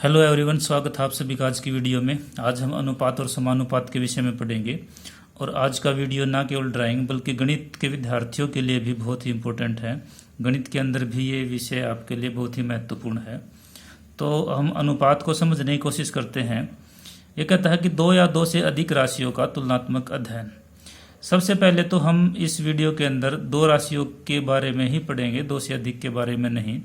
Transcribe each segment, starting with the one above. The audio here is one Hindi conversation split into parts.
हेलो एवरीवन, स्वागत है आप सभी का आज की वीडियो में। आज हम अनुपात और समानुपात के विषय में पढ़ेंगे। और आज का वीडियो ना केवल ड्राइंग बल्कि गणित के विद्यार्थियों के लिए भी बहुत ही इम्पोर्टेंट है। गणित के अंदर भी ये विषय आपके लिए बहुत ही महत्वपूर्ण है। तो हम अनुपात को समझने की कोशिश करते हैं। ये कहता है कि दो या दो से अधिक राशियों का तुलनात्मक अध्ययन। सबसे पहले तो हम इस वीडियो के अंदर दो राशियों के बारे में ही पढ़ेंगे, दो से अधिक के बारे में नहीं।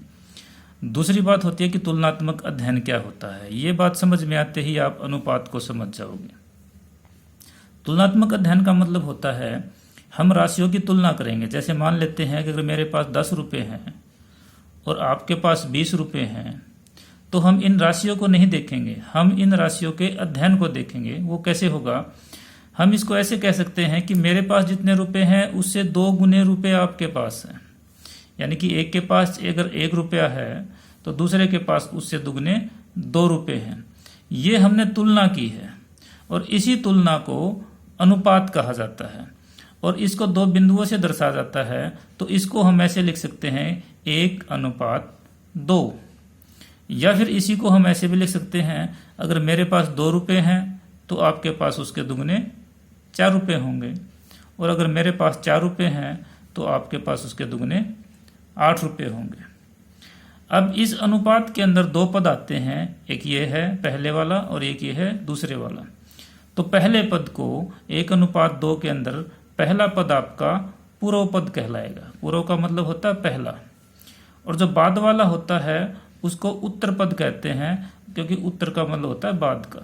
दूसरी बात होती है कि तुलनात्मक अध्ययन क्या होता है। ये बात समझ में आते ही आप अनुपात को समझ जाओगे। तुलनात्मक अध्ययन का मतलब होता है हम राशियों की तुलना करेंगे। जैसे मान लेते हैं कि अगर मेरे पास 10 रुपये हैं और आपके पास 20 रुपये हैं, तो हम इन राशियों को नहीं देखेंगे, हम इन राशियों के अध्ययन को देखेंगे। वो कैसे होगा? हम इसको ऐसे कह सकते हैं कि मेरे पास जितने रुपये हैं उससे 2 गुने रुपये आपके पास हैं। यानी कि एक के पास अगर 1 रुपया है तो दूसरे के पास उससे दुगने 2 रुपये हैं। ये हमने तुलना की है और इसी तुलना को अनुपात कहा जाता है। और इसको 2 बिंदुओं से दर्शाया जाता है। तो इसको हम ऐसे लिख सकते हैं 1:2। या फिर इसी को हम ऐसे भी लिख सकते हैं, अगर मेरे पास 2 रुपये हैं तो आपके पास उसके दुगने 4 रुपये होंगे। और अगर मेरे पास 4 रुपये हैं तो आपके पास उसके दुगने 8 रुपये होंगे। अब इस अनुपात के अंदर 2 पद आते हैं, एक ये है पहले वाला और एक ये है दूसरे वाला। तो पहले पद को 1:2 के अंदर पहला पद आपका पूर्व पद कहलाएगा। पूर्व का मतलब होता है पहला, और जो बाद वाला होता है उसको उत्तर पद कहते हैं, क्योंकि उत्तर का मतलब होता है बाद का।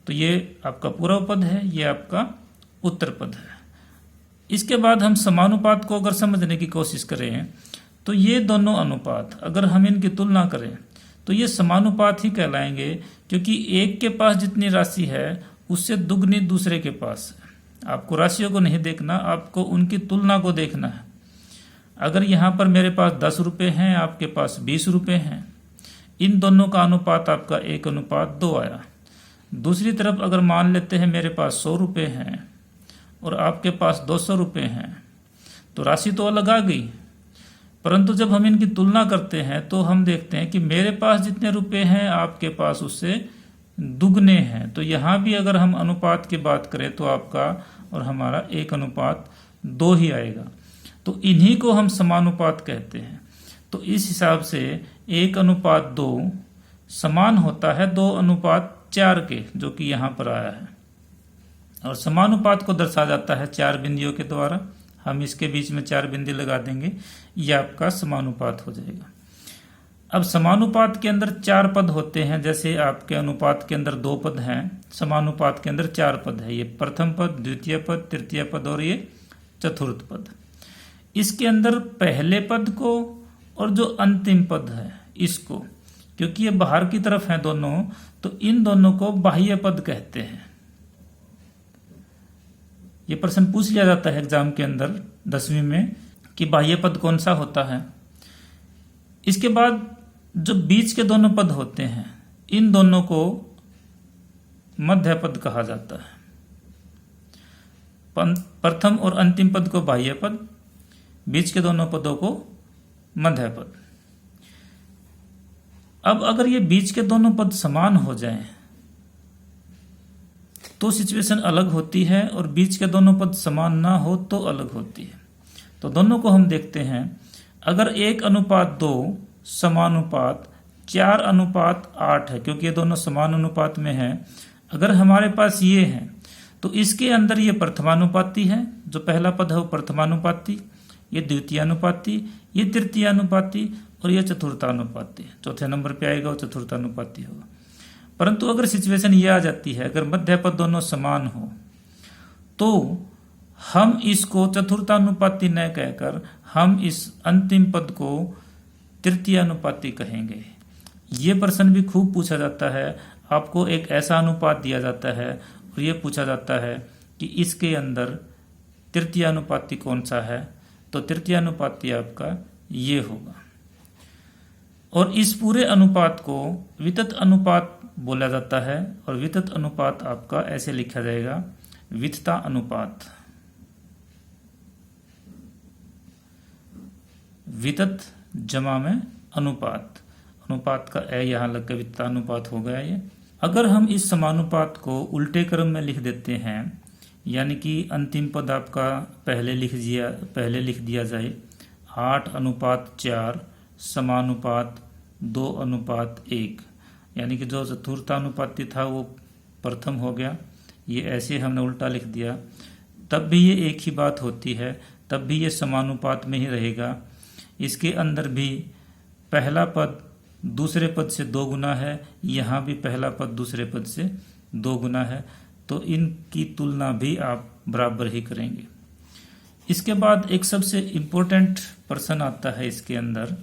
तो ये आपका पूर्व पद है, ये आपका उत्तर पद है। इसके बाद हम समानुपात को अगर समझने की कोशिश करें तो ये दोनों अनुपात अगर हम इनकी तुलना करें तो ये समानुपात ही कहलाएंगे, क्योंकि एक के पास जितनी राशि है उससे दुगनी दूसरे के पास है। आपको राशियों को नहीं देखना, आपको उनकी तुलना को देखना है। अगर यहाँ पर मेरे पास 10 रुपये हैं, आपके पास 20 रुपये हैं, इन दोनों का अनुपात आपका 1:2 आया। दूसरी तरफ अगर मान लेते हैं मेरे पास 100 रुपये हैं और आपके पास 200 रुपये हैं, तो राशि तो अलग आ गई, परंतु जब हम इनकी तुलना करते हैं तो हम देखते हैं कि मेरे पास जितने रुपए हैं आपके पास उससे दुगने हैं। तो यहाँ भी अगर हम अनुपात की बात करें तो आपका और हमारा 1:2 ही आएगा। तो इन्हीं को हम समानुपात कहते हैं। तो इस हिसाब से 1:2 समान होता है 2:4 के, जो कि यहाँ पर आया है। और समानुपात को दर्शाया जाता है 4 बिंदियों के द्वारा। हम इसके बीच में 4 बिंदी लगा देंगे, यह आपका समानुपात हो जाएगा। अब समानुपात के अंदर 4 पद होते हैं। जैसे आपके अनुपात के अंदर 2 पद हैं, समानुपात के अंदर 4 पद है। ये प्रथम पद, द्वितीय पद, तृतीय पद और ये चतुर्थ पद। इसके अंदर पहले पद को और जो अंतिम पद है इसको, क्योंकि ये बाहर की तरफ है दोनों, तो इन दोनों को बाह्य पद कहते हैं। ये प्रश्न पूछ लिया जाता है एग्जाम के अंदर 10वीं में कि बाह्य पद कौन सा होता है। इसके बाद जो बीच के दोनों पद होते हैं इन दोनों को मध्य पद कहा जाता है। प्रथम और अंतिम पद को बाह्य पद, बीच के दोनों पदों को मध्य पद। अब अगर ये बीच के दोनों पद समान हो जाएं तो सिचुएशन अलग होती है, और बीच के दोनों पद समान ना हो तो अलग होती है। तो दोनों को हम देखते हैं। अगर 1:2 समानुपात 4:8 है, क्योंकि ये दोनों समान अनुपात में हैं। अगर हमारे पास ये है तो इसके अंदर ये प्रथमानुपाती है, जो पहला पद है वो प्रथमानुपाती, ये द्वितीयानुपाती, ये तृतीयानुपाती और ये चतुर्थानुपाती। चौथे नंबर पे आएगा वो चतुर्थानुपाती होगा। परंतु अगर सिचुएशन ये आ जाती है, अगर मध्य पद दोनों समान हो, तो हम इसको चतुर्थानुपाती न कहकर हम इस अंतिम पद को तृतीयानुपाती कहेंगे। ये प्रश्न भी खूब पूछा जाता है। आपको एक ऐसा अनुपात दिया जाता है और ये पूछा जाता है कि इसके अंदर तृतीयानुपाती कौन सा है, तो तृतीयानुपाती आपका ये होगा। और इस पूरे अनुपात को वितत अनुपात बोला जाता है। और वितत अनुपात आपका ऐसे लिखा जाएगा, वितता अनुपात। वितत जमा में अनुपात। अनुपात का ए यहाँ लग के वित्तानुपात हो गया ये। अगर हम इस समानुपात को उल्टे क्रम में लिख देते हैं, यानी कि अंतिम पद आपका पहले लिख दिया जाए 8:4 समानुपात 2:1, यानी कि जो चतुर्थानुपाती था वो प्रथम हो गया, ये ऐसे हमने उल्टा लिख दिया, तब भी ये एक ही बात होती है, तब भी ये समानुपात में ही रहेगा। इसके अंदर भी पहला पद दूसरे पद से 2 गुना है, यहाँ भी पहला पद दूसरे पद से 2 गुना है, तो इनकी तुलना भी आप बराबर ही करेंगे। इसके बाद एक सबसे इम्पोर्टेंट प्रश्न आता है इसके अंदर।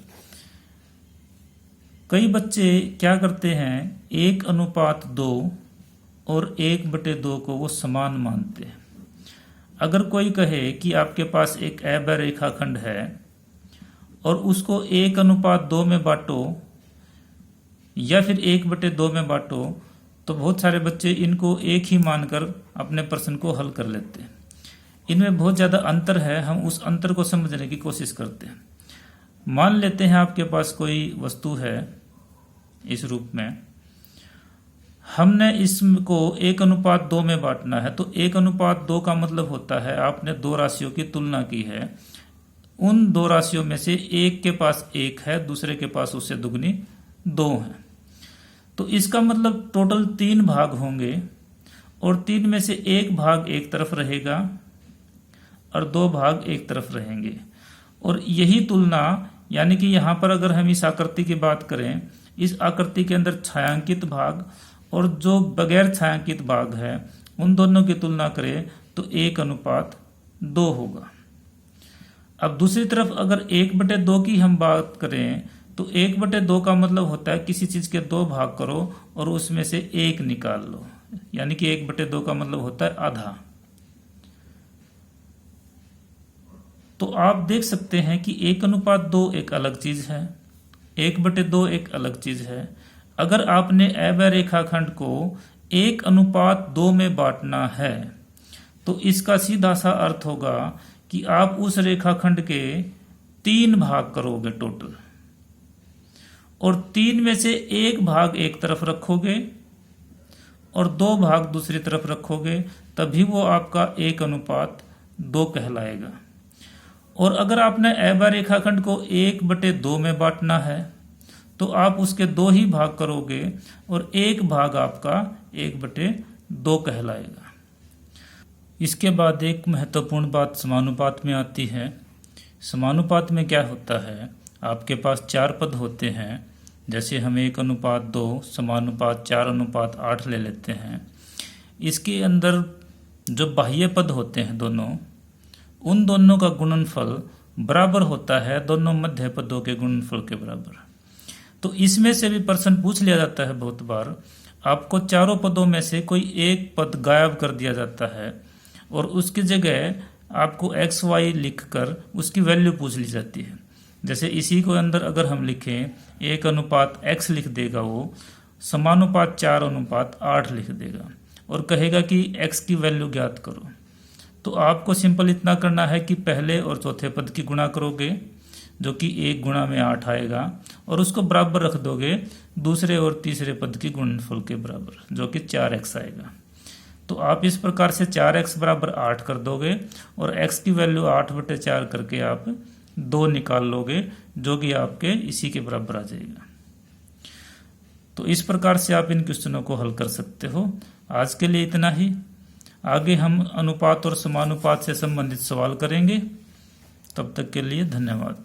कई बच्चे क्या करते हैं, 1:2 और 1/2 को वो समान मानते हैं। अगर कोई कहे कि आपके पास एक अवयव रेखाखंड है और उसको 1:2 में बांटो या फिर 1/2 में बांटो, तो बहुत सारे बच्चे इनको एक ही मानकर अपने प्रश्न को हल कर लेते हैं। इनमें बहुत ज़्यादा अंतर है, हम उस अंतर को समझने की कोशिश करते हैं। मान लेते हैं आपके पास कोई वस्तु है इस रूप में, हमने इसको 1:2 में बांटना है, तो 1:2 का मतलब होता है आपने 2 राशियों की तुलना की है, उन 2 राशियों में से एक के पास 1 है, दूसरे के पास उससे दुगनी 2 है, तो इसका मतलब टोटल 3 भाग होंगे और 3 में से 1 भाग एक तरफ रहेगा और 2 भाग एक तरफ रहेंगे। और यही तुलना, यानी कि यहाँ पर अगर हम इस आकृति की बात करें, इस आकृति के अंदर छायांकित भाग और जो बगैर छायांकित भाग है उन दोनों की तुलना करें तो 1:2 होगा। अब दूसरी तरफ अगर 1/2 की हम बात करें तो 1/2 का मतलब होता है किसी चीज के 2 भाग करो और उसमें से 1 निकाल लो, यानी कि 1/2 का मतलब होता है आधा। तो आप देख सकते हैं कि 1:2 एक अलग चीज है, 1/2 एक अलग चीज है। अगर आपने अवयव रेखाखंड को 1:2 में बांटना है तो इसका सीधा सा अर्थ होगा कि आप उस रेखाखंड के 3 भाग करोगे टोटल, और 3 में से 1 भाग एक तरफ रखोगे और 2 भाग दूसरी तरफ रखोगे, तभी वो आपका 1:2 कहलाएगा। और अगर आपने अवयव रेखाखंड को 1/2 में बांटना है तो आप उसके 2 ही भाग करोगे और 1 भाग आपका 1/2 कहलाएगा। इसके बाद एक महत्वपूर्ण बात समानुपात में आती है। समानुपात में क्या होता है, आपके पास 4 पद होते हैं, जैसे हम 1:2 समानुपात 4:8 ले लेते हैं। इसके अंदर जो बाह्य पद होते हैं दोनों, उन दोनों का गुणनफल बराबर होता है दोनों मध्य पदों के गुणनफल के बराबर। तो इसमें से भी प्रश्न पूछ लिया जाता है बहुत बार, आपको चारों पदों में से कोई एक पद गायब कर दिया जाता है और उसकी जगह आपको XY लिखकर उसकी वैल्यू पूछ ली जाती है। जैसे इसी को अंदर अगर हम लिखें 1:X लिख देगा, वो समानुपात 4:8 लिख देगा और कहेगा कि X की वैल्यू ज्ञात करो। तो आपको सिंपल इतना करना है कि पहले और चौथे पद की गुणा करोगे, जो कि 1 गुणा में 8 आएगा, और उसको बराबर रख दोगे दूसरे और तीसरे पद की गुणनफल के बराबर, जो कि 4x आएगा। तो आप इस प्रकार से 4x बराबर 8 कर दोगे और x की वैल्यू 8/4 करके आप 2 निकाल लोगे, जो कि आपके इसी के बराबर आ जाएगा। तो इस प्रकार से आप इन क्वेश्चनों को हल कर सकते हो। आज के लिए इतना ही। आगे हम अनुपात और समानुपात से संबंधित सवाल करेंगे। तब तक के लिए धन्यवाद।